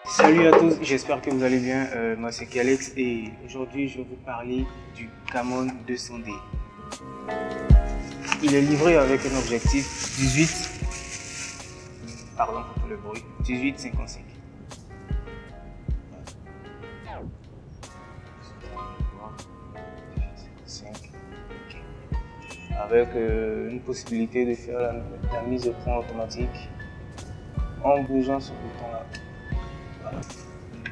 Salut à tous, j'espère que vous allez bien. Moi c'est Alex et aujourd'hui je vais vous parler du Camon 200D. Il est livré avec un objectif 18, pardon pour tout le bruit, 18-55. Avec une possibilité de faire la mise au point automatique en bougeant ce bouton là. Voilà.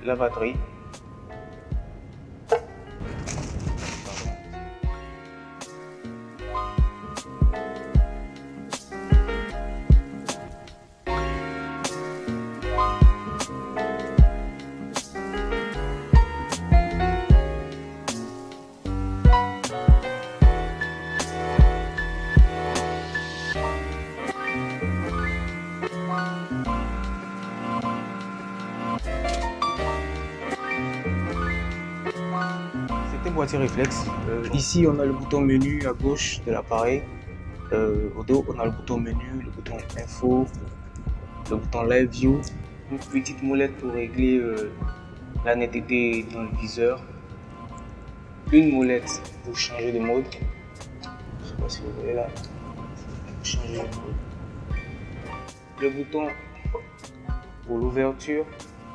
La batterie. C'est un boîtier réflexe. Ici, on a le bouton menu à gauche de l'appareil. Au dos, on a le bouton menu, le bouton info, le bouton live view, une petite molette pour régler la netteté dans le viseur, une molette pour changer de mode. Je ne sais pas si vous voyez là, changer de mode. Le bouton pour l'ouverture,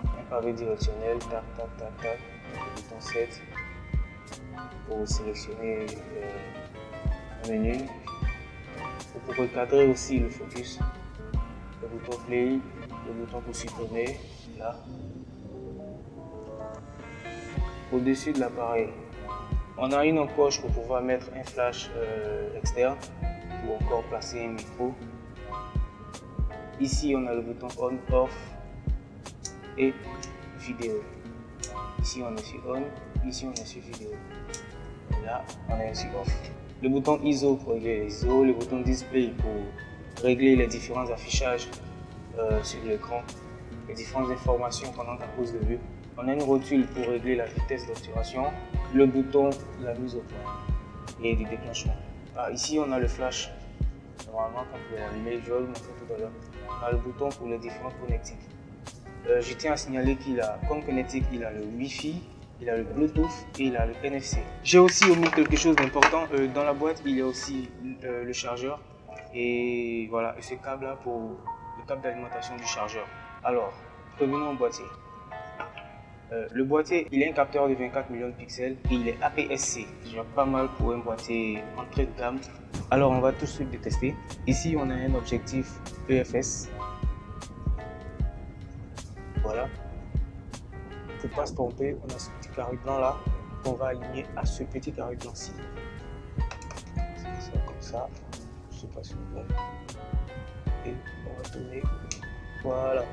un pavé directionnel, tac tac tac tac, le bouton 7 pour sélectionner le menu, pour recadrer aussi le focus, le bouton play, le bouton pour supprimer, là. Au-dessus de l'appareil, on a une encoche pour pouvoir mettre un flash externe ou encore placer un micro. Ici, on a le bouton on, off et vidéo. Ici, on est sur on, ici, on est sur vidéo. Et là, on est sur off. Le bouton ISO pour régler les ISO, le bouton display pour régler les différents affichages sur l'écran, les différentes informations pendant ta pause de vue. On a une rotule pour régler la vitesse d'obturation, le bouton de la mise au point et du déclenchement. Ici, on a le flash. Normalement, quand vous l'allumez, je vais vous montrer tout à l'heure. On a le bouton pour les différentes connectiques. Je tiens à signaler qu'il a, comme connectique, il a le Wi-Fi, il a le Bluetooth et il a le NFC. J'ai aussi omis quelque chose d'important. Dans la boîte, il y a aussi le chargeur et voilà, et ce câble là pour le câble d'alimentation du chargeur. Alors, revenons au boîtier. Le boîtier, il a un capteur de 24 millions de pixels et il est APS-C. Déjà pas mal pour un boîtier entrée de gamme. Alors on va tout de suite le tester. Ici on a un objectif EFS. Voilà. Pour ne pas se tromper, on a ce petit carré blanc là qu'on va aligner à ce petit carré blanc-ci. C'est ça comme ça. Je ne sais pas si vous voyez. Et on va tourner. Voilà.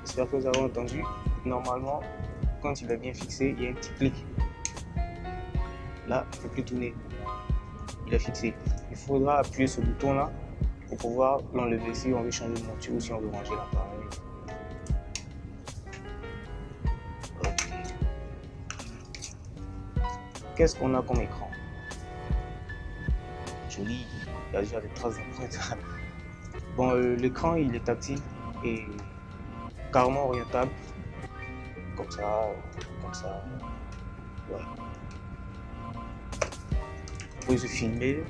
J'espère que vous avez entendu. Normalement, quand il est bien fixé, il y a un petit clic. Là, il ne peut plus tourner. Il est fixé. Il faudra appuyer ce bouton là pour pouvoir l'enlever si on veut changer de monture ou si on veut ranger l'appareil. Okay. Qu'est-ce qu'on a comme écran? Joli. Il y a déjà des traces d'empreintes. Bon, l'écran il est tactile et carrément orientable. Comme ça, comme ça. Voilà. Vous pouvez se filmer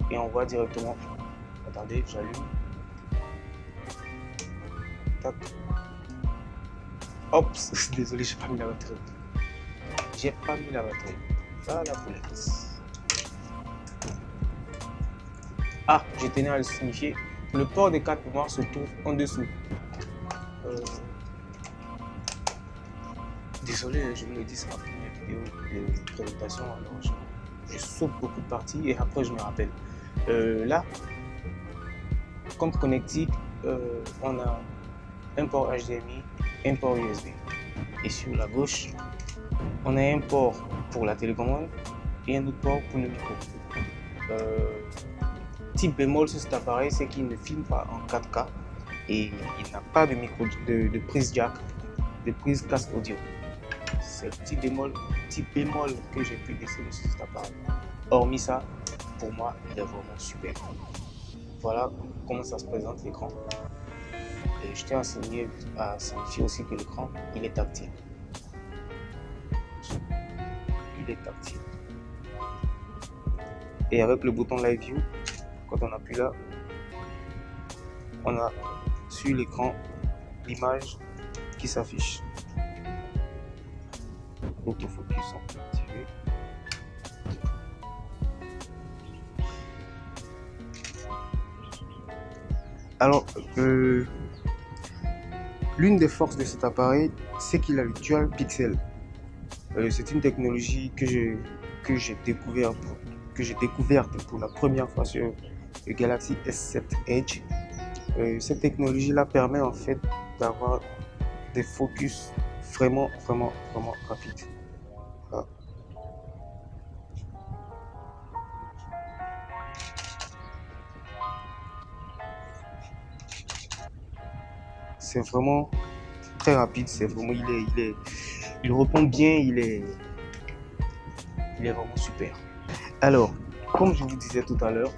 et on voit directement. Attendez, j'allume. Tac. Hop, désolé, j'ai pas mis la batterie. J'ai pas mis la batterie. Voilà pour les tests. Ah, je tenais à le signifier. Le port des cartes mémoire se trouve en dessous. Désolé, je vous l'ai dit, c'est ma première vidéo de présentation, alors je saute beaucoup de parties et après je me rappelle. Là, comme connectique, on a un port HDMI, un port USB. Et sur la gauche, on a un port pour la télécommande et un autre port pour le micro. Petit bémol sur cet appareil, c'est qu'il ne filme pas en 4K et il n'a pas de micro de prise jack, de prise casque audio. C'est le petit bémol que j'ai pu laisser sur cet appareil. Hormis ça, pour moi, il est vraiment super. Voilà comment ça se présente l'écran. Et je tiens à signifier aussi que l'écran, il est tactile. Il est tactile. Et avec le bouton Live View, quand on appuie là, on a sur l'écran l'image qui s'affiche. Autofocus, on peut activer. Alors, l'une des forces de cet appareil, c'est qu'il a le dual pixel. C'est une technologie que j'ai découverte pour la première fois sur le Galaxy S7 Edge. Cette technologie-là permet en fait d'avoir des focus vraiment rapides. Voilà. C'est vraiment très rapide, c'est vraiment, il répond bien, il est vraiment super. Alors, comme je vous disais tout à l'heure,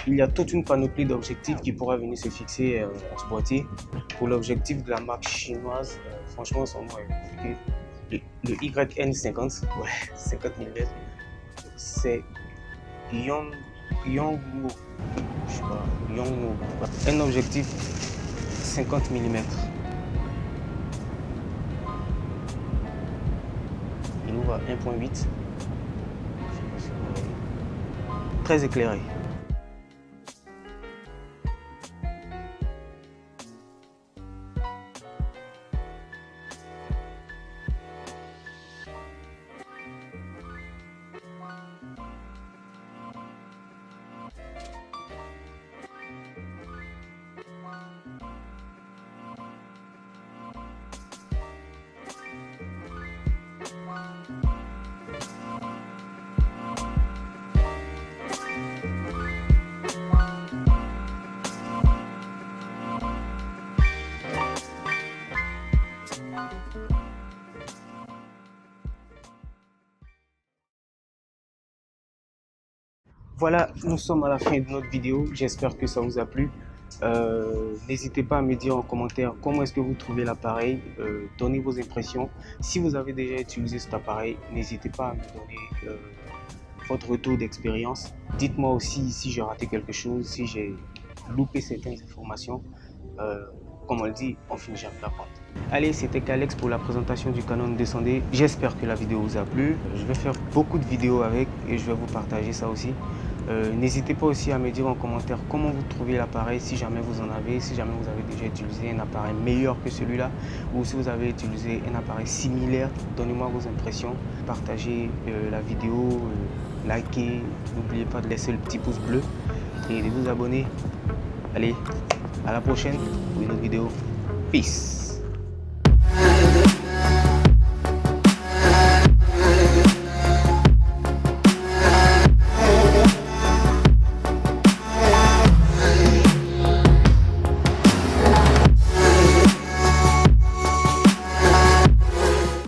il y a toute une panoplie d'objectifs qui pourra venir se fixer à ce boîtier. Pour l'objectif de la marque chinoise, franchement, son nom est compliqué. Le YN50, ouais, 50 mm, c'est Yongnuo, je sais pas, Yongnuo, un objectif 50 mm. Il ouvre à 1.8, très éclairé. Voilà, nous sommes à la fin de notre vidéo. J'espère que ça vous a plu. N'hésitez pas à me dire en commentaire comment est-ce que vous trouvez l'appareil. Donnez vos impressions. Si vous avez déjà utilisé cet appareil, n'hésitez pas à me donner votre retour d'expérience. Dites-moi aussi si j'ai raté quelque chose, si j'ai loupé certaines informations. Comme on le dit, on finit jamais d'apprendre. Allez, c'était Kalex pour la présentation du Canon 200D. J'espère que la vidéo vous a plu. Je vais faire beaucoup de vidéos avec et je vais vous partager ça aussi. N'hésitez pas aussi à me dire en commentaire comment vous trouvez l'appareil, si jamais vous en avez, si jamais vous avez déjà utilisé un appareil meilleur que celui-là ou si vous avez utilisé un appareil similaire. Donnez-moi vos impressions, partagez la vidéo, likez, n'oubliez pas de laisser le petit pouce bleu et de vous abonner. Allez, à la prochaine pour une autre vidéo. Peace.